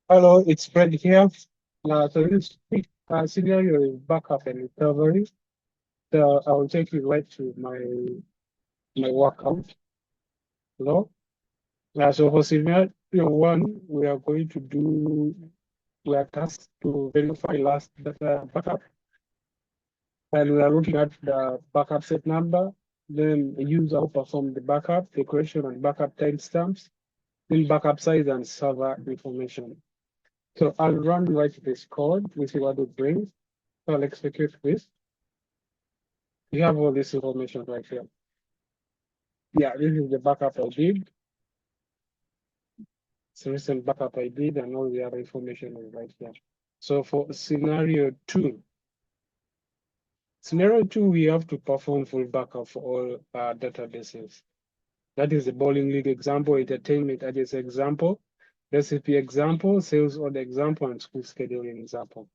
Hello, it's Fred here. So this scenario is backup and recovery. So I will take you right to my workout. Hello. So for scenario one, we are tasked to verify last data backup, and we are looking at the backup set number. Then the user will perform the backup, the creation and backup timestamps, then backup size and server information. So I'll run right this code. We see what it brings. So I'll execute this. You have all this information right here. Yeah, this is the backup I did. It's a recent backup I did, and all the other information is right here. So for scenario two, we have to perform full backup for all databases. That is the bowling league example, entertainment address example, recipe example, sales order example, and school scheduling example.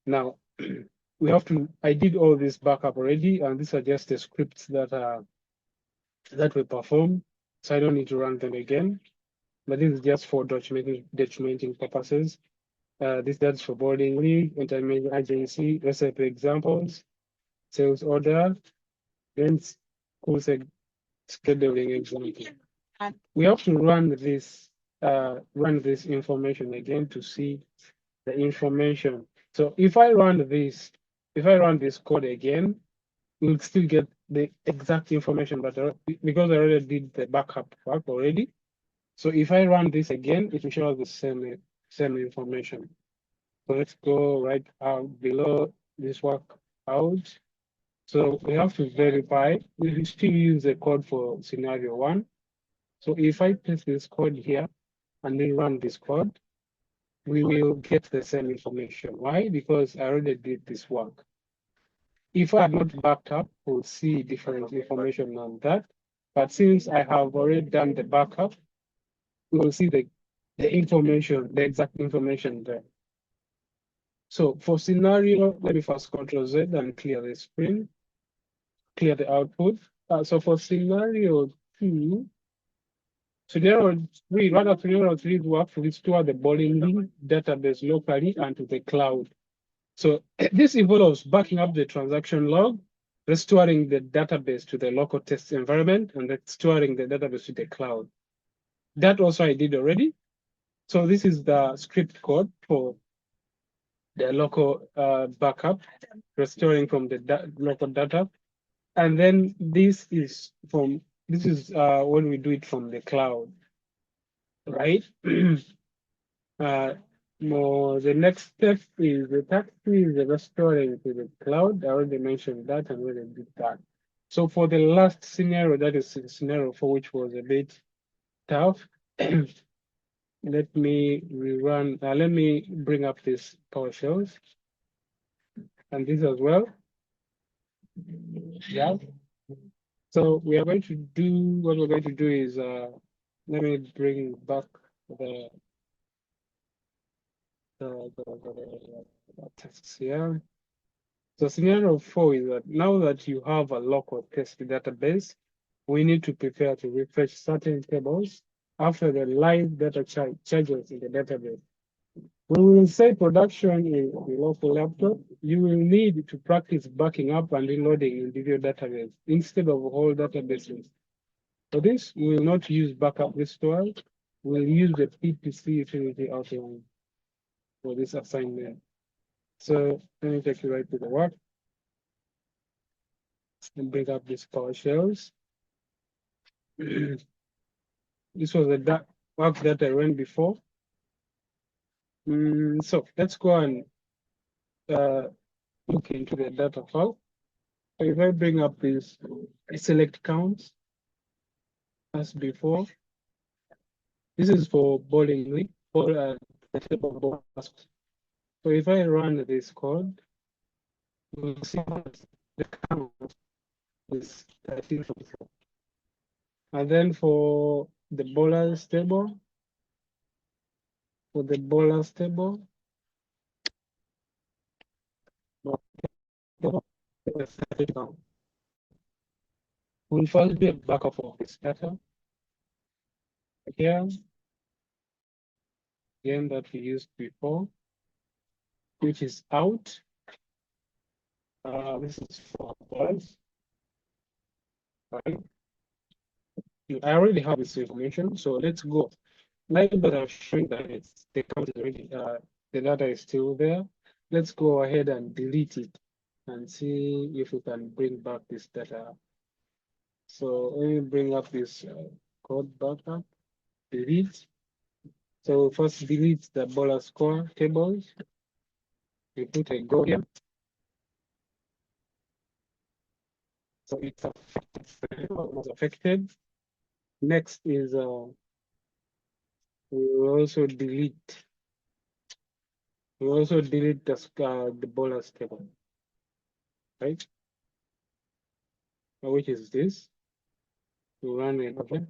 Now, I did all this backup already, and these are just the scripts that we perform, so I don't need to run them again. But this is just for documenting purposes. That's for boarding league, entertainment agency, recipe examples, sales order, then school scheduling example. We have to run this information again to see the information. So if I run this code again, we'll still get the exact information, but because I already did the backup work already. So if I run this again, it will show us the same information. So let's go right out below this work out. So we have to verify. We still use the code for scenario one. So if I paste this code here and then run this code, we will get the same information. Why? Because I already did this work. If I had not backed up, we'll see different information on that. But since I have already done the backup, we will see the information, the exact information there. So for scenario, let me first Control Z and clear the screen, clear the output. So for scenario two, scenario three work to restore the bowling database locally and to the cloud. So this involves backing up the transaction log, restoring the database to the local test environment, and restoring the database to the cloud. That also I did already. So this is the script code for the local backup, restoring from the local data. And then this is when we do it from the cloud, right? The next step is the restoring to the cloud. I already mentioned that and already did that. So for the last scenario, that is scenario 4, which was a bit tough. Let me rerun. Let me bring up this PowerShells and this as well. Yeah. So what we're going to do is let me bring back the tests here. So scenario 4 is that now that you have a local test database, we need to prepare to refresh certain tables after the live data changes in the database. When we will say production in the local laptop, you will need to practice backing up and reloading individual database instead of whole databases. For this, we will not use backup restore. We'll use the PPC utility outline for this assignment. So let me take you right to the work and bring up these PowerShells. This was the work that I ran before. So let's go and look into the data file. So if I bring up this, I select counts as before. This is for bowling league, for the table bowlers. So if I run this code, we'll see the count is 13. And then for the bowlers table, we'll first do a backup of this data here. again that we used before, which is out. This is for boys, right? I already have this information, so let's go. Now that I've shown that it's the count is already the data is still there, let's go ahead and delete it and see if we can bring back this data. So let me bring up this code back up, delete. So first delete the dollar score tables. We put a go here. So it's affected, was affected. Next is we will also delete. We will also delete the bonus table, right? Which is this. We run it over.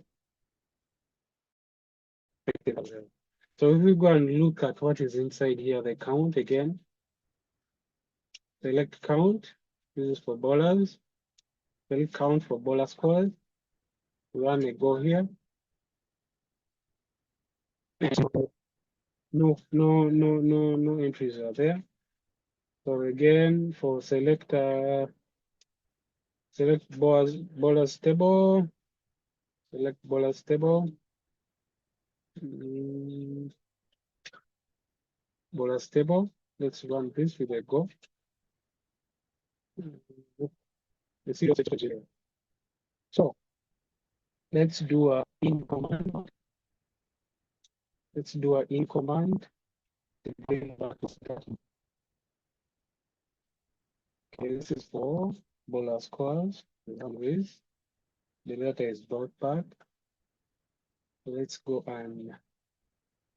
So if we go and look at what is inside here, the count again, select count. This is for bowlers. Select count for bowler scores. Run a go here. No entries are there. So again, for select bowlers table. Select bowlers table. Bowlers table. Let's run this with a go. Let's see what's here. So let's do a in command. Let's do a in command to bring back this data. Okay, this is for bowler scores. Always the data is brought back. Let's go and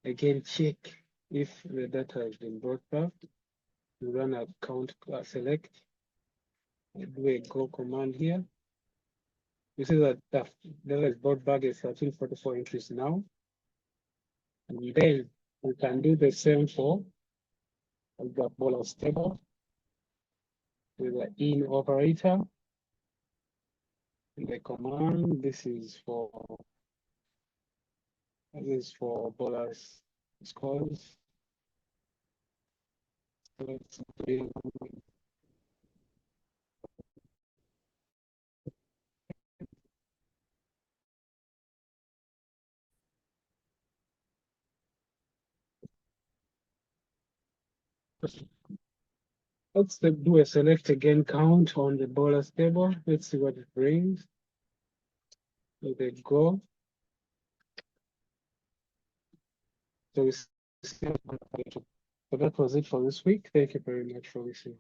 again check if the data has been brought back. We run a count select. Do a go command here. You see that the data is brought back is 1344 entries now. And then we can do the same for the bowler table with the in operator. The command, this is for bowlers scores. Let's bring let's do a select again count on the bowlers table. Let's see what it brings. So they go. So that was it for this week. Thank you very much for listening.